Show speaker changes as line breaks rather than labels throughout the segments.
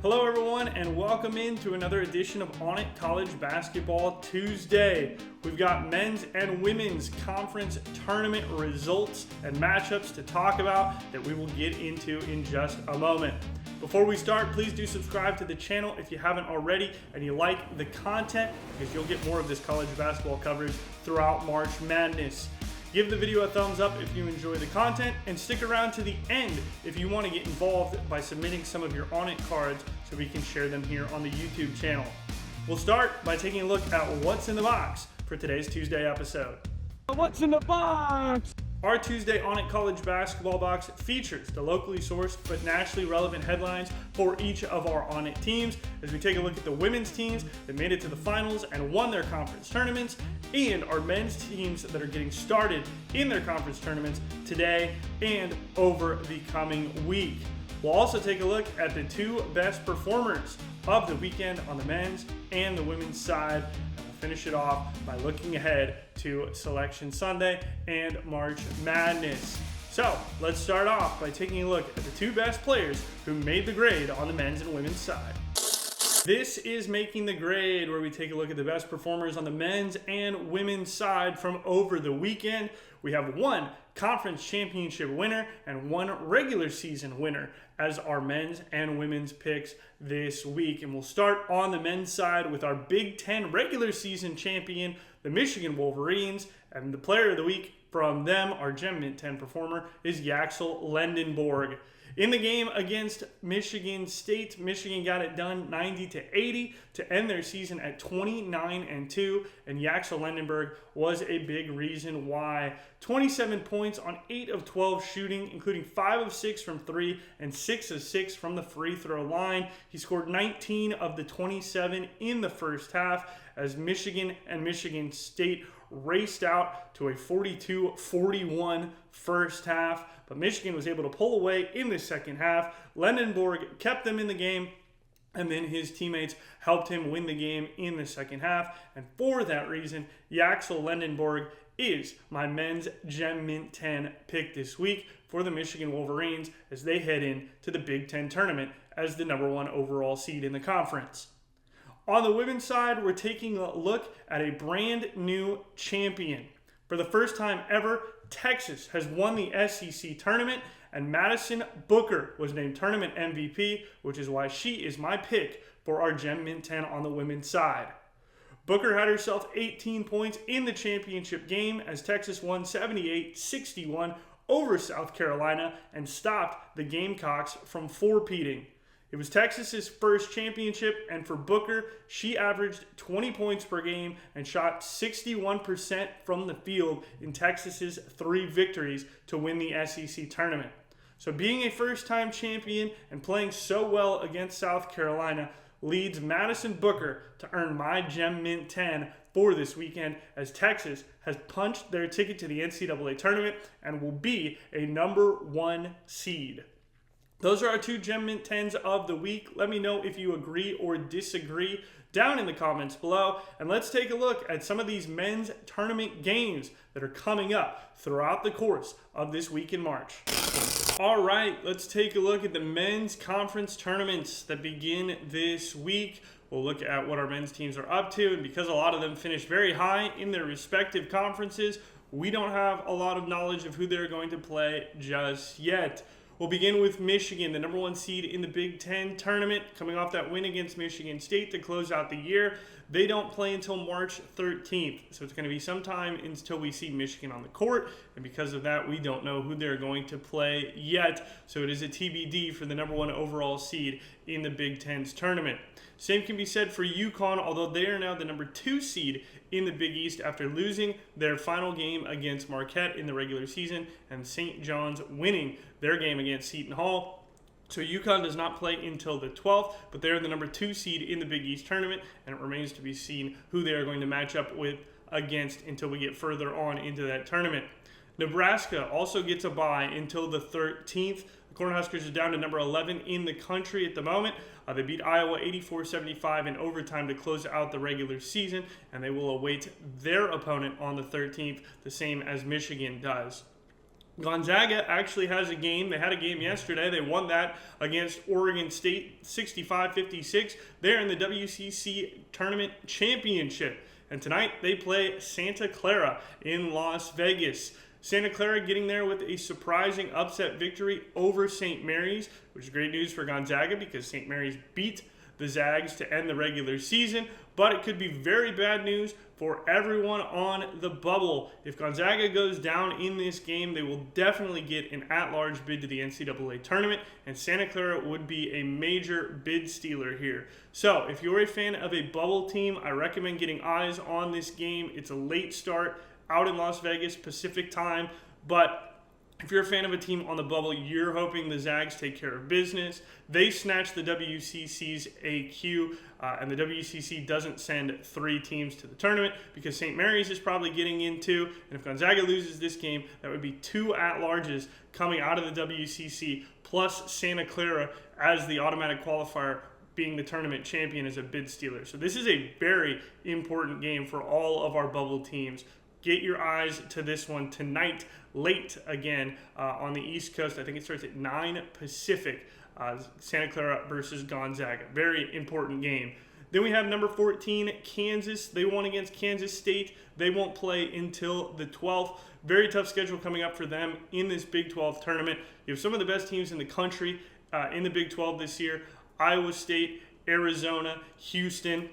Hello everyone and welcome into another edition of ONIT College Basketball Tuesday. We've got men's and women's conference tournament results and matchups to talk about that we will get into in just a moment. Before we start, please do subscribe to the channel if you haven't already and you like the content, because you'll get more of this college basketball coverage throughout March Madness. Give the video a thumbs up if you enjoy the content, and stick around to the end if you want to get involved by submitting some of your ONIT cards so we can share them here on the YouTube channel. We'll start by taking a look at what's in the box for today's Tuesday episode.
What's in the box?
Our Tuesday ONIT College Basketball box features the locally sourced but nationally relevant headlines for each of our ONIT teams as we take a look at the women's teams that made it to the finals and won their conference tournaments, and our men's teams that are getting started in their conference tournaments today and over the coming week. We'll also take a look at the two best performers of the weekend on the men's and the women's side. Finish it off by looking ahead to Selection Sunday and March Madness. So let's start off by taking a look at the two best players who made the grade on the men's and women's side. This is Making the Grade, where we take a look at the best performers on the men's and women's side from over the weekend. We have one conference championship winner and one regular season winner as our men's and women's picks this week. And we'll start on the men's side with our Big Ten regular season champion, the Michigan Wolverines. And the player of the week from them, our Gem Mint 10 performer, is Yaxel Lendenborg. In the game against Michigan State, Michigan got it done 90-80 to end their season at 29-2, and Yaxel Lendenborg was a big reason why. 27 points on 8 of 12 shooting, including 5 of 6 from 3 and 6 of 6 from the free throw line. He scored 19 of the 27 in the first half as Michigan and Michigan State raced out to a 42-41 first half. But Michigan was able to pull away in the second half. Lendenborg kept them in the game, and then his teammates helped him win the game in the second half. And for that reason, Yaxel Lendenborg is my men's Gem Mint 10 pick this week for the Michigan Wolverines as they head into the Big Ten tournament as the #1 overall seed in the conference. On the women's side, we're taking a look at a brand new champion. For the first time ever, Texas has won the SEC tournament, and Madison Booker was named tournament MVP, which is why she is my pick for our Gem Mint 10 on the women's side. Booker had herself 18 points in the championship game as Texas won 78-61 over South Carolina and stopped the Gamecocks from four-peating. It was Texas's first championship, and for Booker, she averaged 20 points per game and shot 61% from the field in Texas's 3 victories to win the SEC tournament. So being a first-time champion and playing so well against South Carolina leads Madison Booker to earn my Gem Mint 10 for this weekend, as Texas has punched their ticket to the NCAA tournament and will be a #1 seed. Those are our two Gem Mint 10s of the week. Let me know if you agree or disagree down in the comments below. And let's take a look at some of these men's tournament games that are coming up throughout the course of this week in March. All right, let's take a look at the men's conference tournaments that begin this week. We'll look at what our men's teams are up to, and because a lot of them finished very high in their respective conferences, we don't have a lot of knowledge of who they're going to play just yet. We'll begin with Michigan, the #1 seed in the Big Ten tournament, coming off that win against Michigan State to close out the year. They don't play until March 13th, so it's going to be some time until we see Michigan on the court, and because of that, we don't know who they're going to play yet, so it is a TBD for the #1 overall seed in the Big Ten's tournament. Same can be said for UConn, although they are now the #2 seed in the Big East after losing their final game against Marquette in the regular season and St. John's winning their game against Seton Hall. So UConn does not play until the 12th, but they're the #2 seed in the Big East tournament, and it remains to be seen who they are going to match up with against until we get further on into that tournament. Nebraska also gets a bye until the 13th. The Cornhuskers are down to #11 in the country at the moment. They beat Iowa 84-75 in overtime to close out the regular season, and they will await their opponent on the 13th, the same as Michigan does. Gonzaga actually has a game. They had a game yesterday. They won that against Oregon State 65-56. They're in the WCC Tournament Championship. And tonight they play Santa Clara in Las Vegas. Santa Clara getting there with a surprising upset victory over St. Mary's, which is great news for Gonzaga because St. Mary's beat the Zags to end the regular season. But it could be very bad news for everyone on the bubble. If Gonzaga goes down in this game, they will definitely get an at-large bid to the NCAA tournament, and Santa Clara would be a major bid stealer here. So if you're a fan of a bubble team, I recommend getting eyes on this game. It's a late start out in Las Vegas Pacific time, but if you're a fan of a team on the bubble, you're hoping the Zags take care of business. They snatched the WCC's AQ, and the WCC doesn't send 3 teams to the tournament because St. Mary's is probably getting in 2. And if Gonzaga loses this game, that would be 2 at-larges coming out of the WCC, plus Santa Clara as the automatic qualifier being the tournament champion as a bid stealer. So this is a very important game for all of our bubble teams. Get your eyes to this one tonight, late again on the East Coast. I think it starts at 9 Pacific, Santa Clara versus Gonzaga. Very important game. Then we have number 14, Kansas. They won against Kansas State. They won't play until the 12th. Very tough schedule coming up for them in this Big 12 tournament. You have some of the best teams in the country in the Big 12 this year. Iowa State, Arizona, Houston.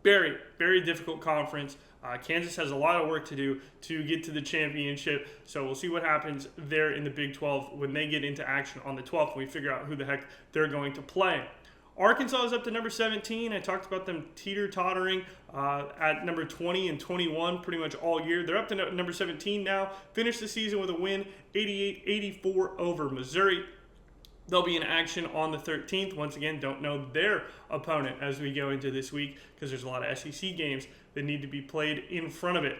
Very, very difficult conference. Kansas has a lot of work to do to get to the championship, so we'll see what happens there in the Big 12 when they get into action on the 12th when we figure out who the heck they're going to play. Arkansas is up to number 17. I talked about them teeter-tottering at number 20 and 21 pretty much all year. They're up to number 17 now. Finished the season with a win, 88-84 over Missouri. They'll be in action on the 13th. Once again, don't know their opponent as we go into this week because there's a lot of SEC games that need to be played in front of it.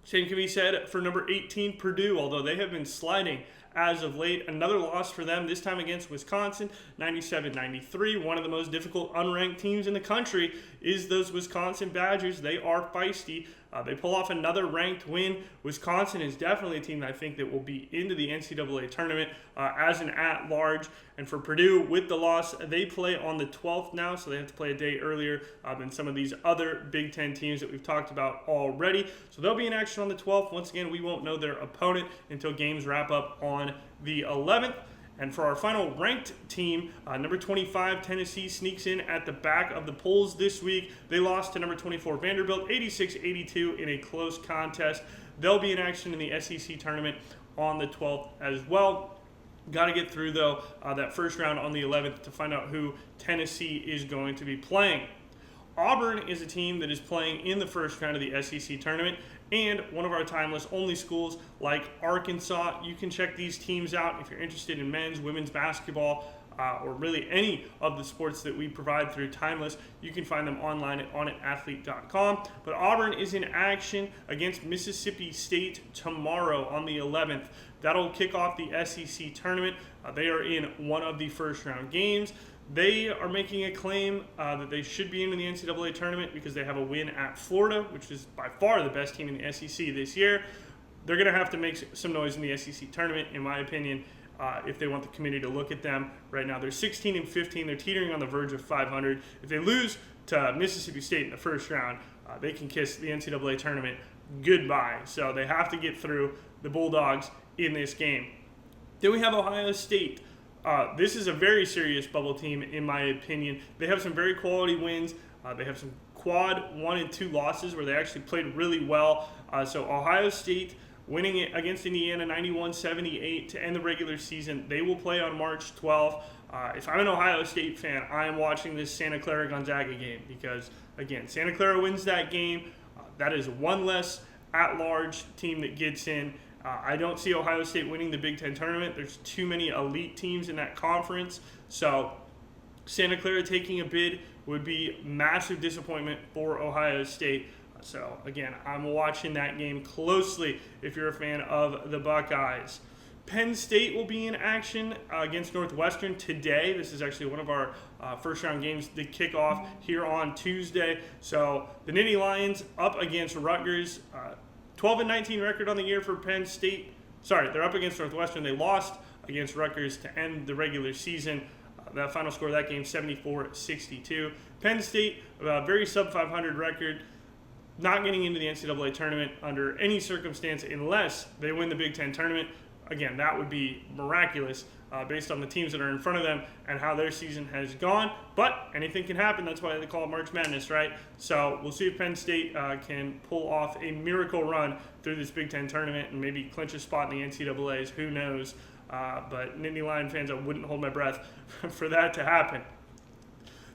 Same can be said for number 18, Purdue, although they have been sliding as of late. Another loss for them, this time against Wisconsin, 97-93. One of the most difficult unranked teams in the country is those Wisconsin Badgers. They are feisty. They pull off another ranked win. Wisconsin is definitely a team that I think that will be into the NCAA tournament as an at-large. And for Purdue, with the loss, they play on the 12th now, so they have to play a day earlier than some of these other Big Ten teams that we've talked about already. So they'll be in action on the 12th. Once again, we won't know their opponent until games wrap up on the 11th. And for our final ranked team, number 25, Tennessee sneaks in at the back of the polls this week. They lost to number 24, Vanderbilt, 86-82 in a close contest. They'll be in action in the SEC tournament on the 12th as well. Got to get through, though, that first round on the 11th to find out who Tennessee is going to be playing. Auburn is a team that is playing in the first round of the SEC tournament, and one of our timeless only schools like Arkansas. You can check these teams out if you're interested in men's, women's basketball, or really any of the sports that we provide through Timeless. You can find them online at onitathlete.com. But Auburn is in action against Mississippi State tomorrow on the 11th. That'll kick off the SEC tournament. They are in one of the first round games. They are making a claim that they should be in the NCAA tournament because they have a win at Florida, which is by far the best team in the SEC this year. They're going to have to make some noise in the SEC tournament, in my opinion, if they want the committee to look at them. Right now, they're 16-15. They're teetering on the verge of 500. If they lose to Mississippi State in the first round, they can kiss the NCAA tournament goodbye. So they have to get through the Bulldogs in this game. Then we have Ohio State. This is a very serious bubble team, in my opinion. They have some very quality wins. They have some quad 1 and 2 losses where they actually played really well. So Ohio State winning it against Indiana 91-78 to end the regular season. They will play on March 12th. If I'm an Ohio State fan, I am watching this Santa Clara Gonzaga game because, again, Santa Clara wins that game. That is one less at-large team that gets in. I don't see Ohio State winning the Big Ten tournament. There's too many elite teams in that conference. So Santa Clara taking a bid would be massive disappointment for Ohio State. So again, I'm watching that game closely if you're a fan of the Buckeyes. Penn State will be in action against Northwestern today. This is actually one of our first round games that kick off here on Tuesday. So the Nittany Lions up against Rutgers. 12-19 record on the year for Penn State. They're up against Northwestern. They lost against Rutgers to end the regular season. That final score of that game, 74-62. Penn State, a very sub-500 record, not getting into the NCAA tournament under any circumstance unless they win the Big Ten tournament. Again, that would be miraculous based on the teams that are in front of them and how their season has gone. But anything can happen. That's why they call it March Madness, right? So we'll see if Penn State can pull off a miracle run through this Big Ten tournament and maybe clinch a spot in the NCAAs. Who knows? But Nittany Lion fans, I wouldn't hold my breath for that to happen.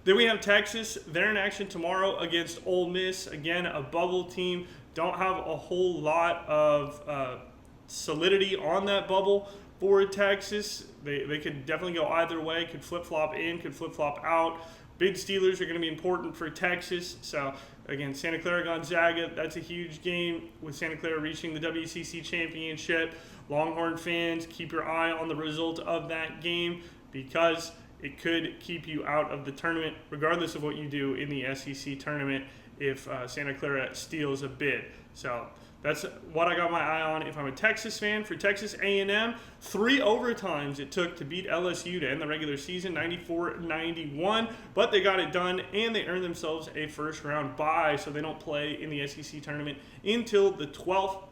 Then we have Texas. They're in action tomorrow against Ole Miss. Again, a bubble team. Don't have a whole lot of solidity on that bubble for Texas. They could definitely go either way. Could flip-flop in, could flip-flop out. Big Steelers are going to be important for Texas. So, again, Santa Clara Gonzaga, that's a huge game with Santa Clara reaching the WCC championship. Longhorn fans, keep your eye on the result of that game because it could keep you out of the tournament, regardless of what you do in the SEC tournament if Santa Clara steals a bid. So that's what I got my eye on if I'm a Texas fan. For Texas A&M, 3 overtimes it took to beat LSU to end the regular season, 94-91, but they got it done, and they earned themselves a first-round bye, so they don't play in the SEC tournament until the 12th.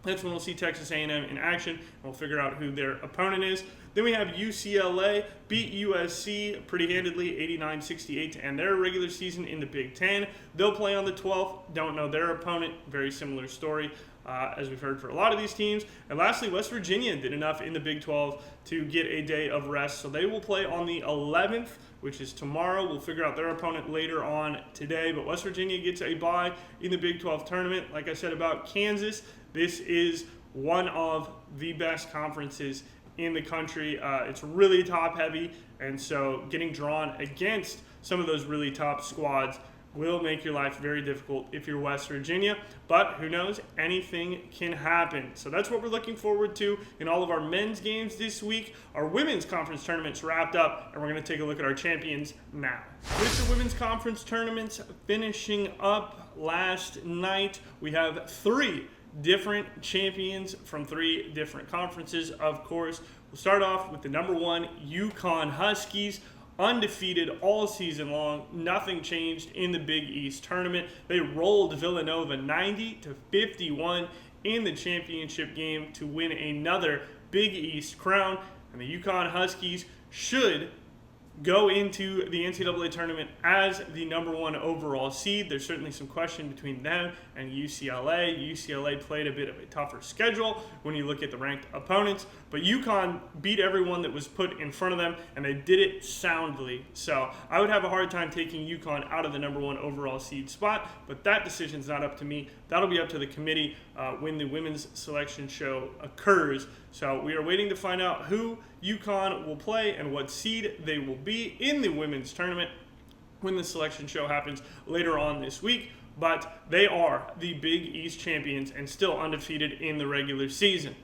That's when we'll see Texas A&M in action, and we'll figure out who their opponent is. Then we have UCLA beat USC pretty handedly, 89-68 to end their regular season in the Big Ten. They'll play on the 12th. Don't know their opponent. Very similar story as we've heard for a lot of these teams. And lastly, West Virginia did enough in the Big 12 to get a day of rest. So they will play on the 11th, which is tomorrow. We'll figure out their opponent later on today. But West Virginia gets a bye in the Big 12 tournament. Like I said about Kansas, this is one of the best conferences in the country. It's really top heavy, and so getting drawn against some of those really top squads will make your life very difficult if you're West Virginia, but who knows, anything can happen. So that's what we're looking forward to in all of our men's games this week. Our women's conference tournament's wrapped up, and we're going to take a look at our champions now. With the women's conference tournaments finishing up last night, we have 3 different champions from 3 different conferences, of course. We'll start off with the number 1 UConn Huskies, undefeated all season long. Nothing changed in the Big East tournament. They rolled Villanova 90-51 in the championship game to win another Big East crown. And the UConn Huskies should go into the NCAA tournament as the number 1 overall seed. There's certainly some question between them and UCLA. UCLA played a bit of a tougher schedule when you look at the ranked opponents, but UConn beat everyone that was put in front of them, and they did it soundly. So I would have a hard time taking UConn out of the number 1 overall seed spot, but that decision's not up to me. That'll be up to the committee when the women's selection show occurs. So we are waiting to find out who UConn will play and what seed they will be in the women's tournament when the selection show happens later on this week. But they are the Big East champions and still undefeated in the regular season.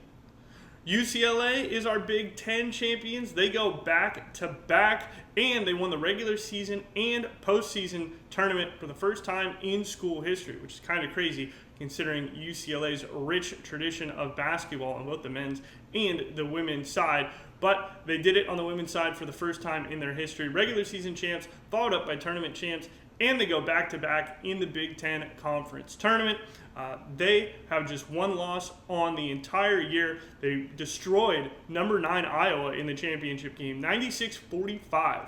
UCLA is our Big Ten champions. They go back to back, and they won the regular season and postseason tournament for the first time in school history, which is kind of crazy considering UCLA's rich tradition of basketball on both the men's and the women's side. But they did it on the women's side for the first time in their history. Regular season champs, followed up by tournament champs, and they go back-to-back in the Big Ten Conference Tournament. They have just 1 loss on the entire year. They destroyed number 9 Iowa in the championship game, 96-45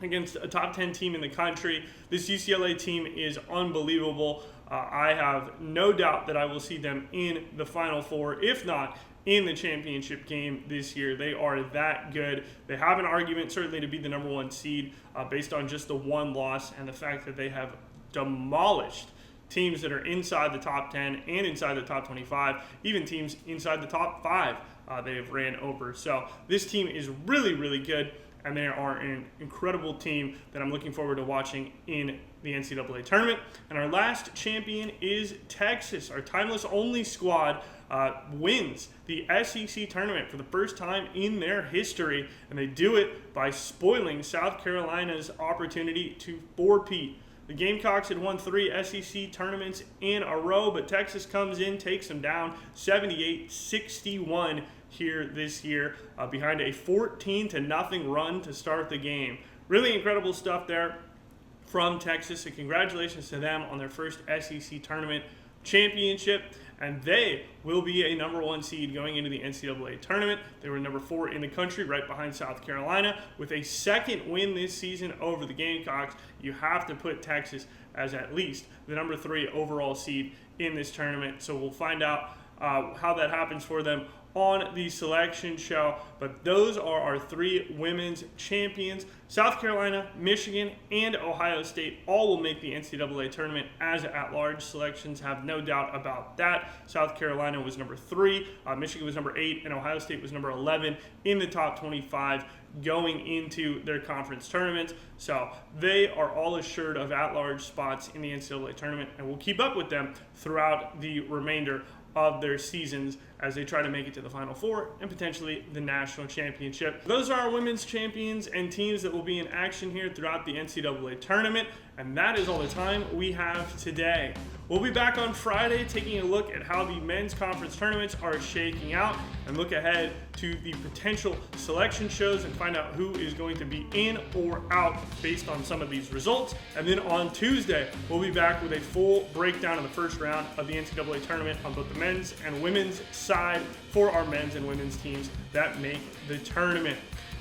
against a top 10 team in the country. This UCLA team is unbelievable. I have no doubt that I will see them in the Final Four, if not in the championship game this year. They are that good. They have an argument certainly to be the number 1 seed based on just the 1 loss and the fact that they have demolished teams that are inside the top 10 and inside the top 25, even teams inside the top 5 they have ran over. So this team is really, really good, and they are an incredible team that I'm looking forward to watching in the NCAA tournament. And our last champion is Texas. Our timeless only squad wins the SEC tournament for the first time in their history, and they do it by spoiling South Carolina's opportunity to four-peat The Gamecocks had won 3 SEC tournaments in a row, but Texas comes in, takes them down 78-61 here this year, behind a 14-0 run to start the game. Really incredible stuff there from Texas, and congratulations to them on their first SEC tournament championship. And they will be a #1 seed going into the NCAA tournament. They were number 4 in the country, right behind South Carolina. With a second win this season over the Gamecocks, you have to put Texas as at least the #3 overall seed in this tournament. So we'll find out how that happens for them on the selection show. But those are our 3 women's champions. South Carolina, Michigan, and Ohio State all will make the NCAA tournament as at-large selections, have no doubt about that. South Carolina was number 3, Michigan was number 8, and Ohio State was number 11 in the top 25 going into their conference tournaments. So they are all assured of at-large spots in the NCAA tournament, and we'll keep up with them throughout the remainder of their seasons as they try to make it to the Final Four and potentially the national championship. Those are our women's champions and teams that will be in action here throughout the NCAA tournament, and that is all the time we have today. We'll be back on Friday taking a look at how the men's conference tournaments are shaking out and look ahead to the potential selection shows and find out who is going to be in or out based on some of these results. And then on Tuesday, we'll be back with a full breakdown of the first round of the NCAA tournament on both the men's and women's side for our men's and women's teams that make the tournament.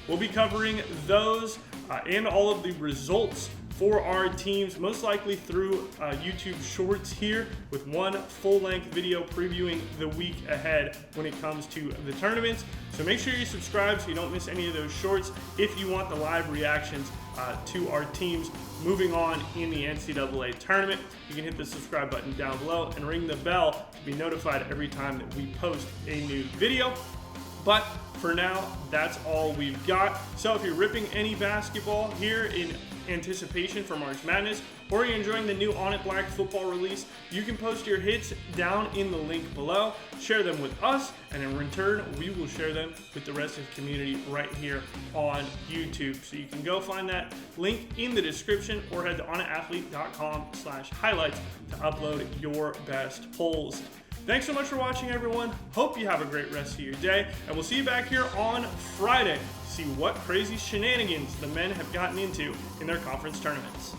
We'll be covering those and all of the results for our teams, most likely through YouTube Shorts here, with one full-length video previewing the week ahead when it comes to the tournaments. So make sure you subscribe so you don't miss any of those shorts if you want the live reactions to our teams moving on in the NCAA tournament. You can hit the subscribe button down below and ring the bell to be notified every time that we post a new video. But for now, that's all we've got. So if you're ripping any basketball here in anticipation for March Madness, or you're enjoying the new ONIT Black football release, you can post your hits down in the link below, share them with us, and in return, we will share them with the rest of the community right here on YouTube. So you can go find that link in the description or head to onitathlete.com/highlights to upload your best polls. Thanks so much for watching, everyone. Hope you have a great rest of your day, and we'll see you back here on Friday to see what crazy shenanigans the men have gotten into in their conference tournaments.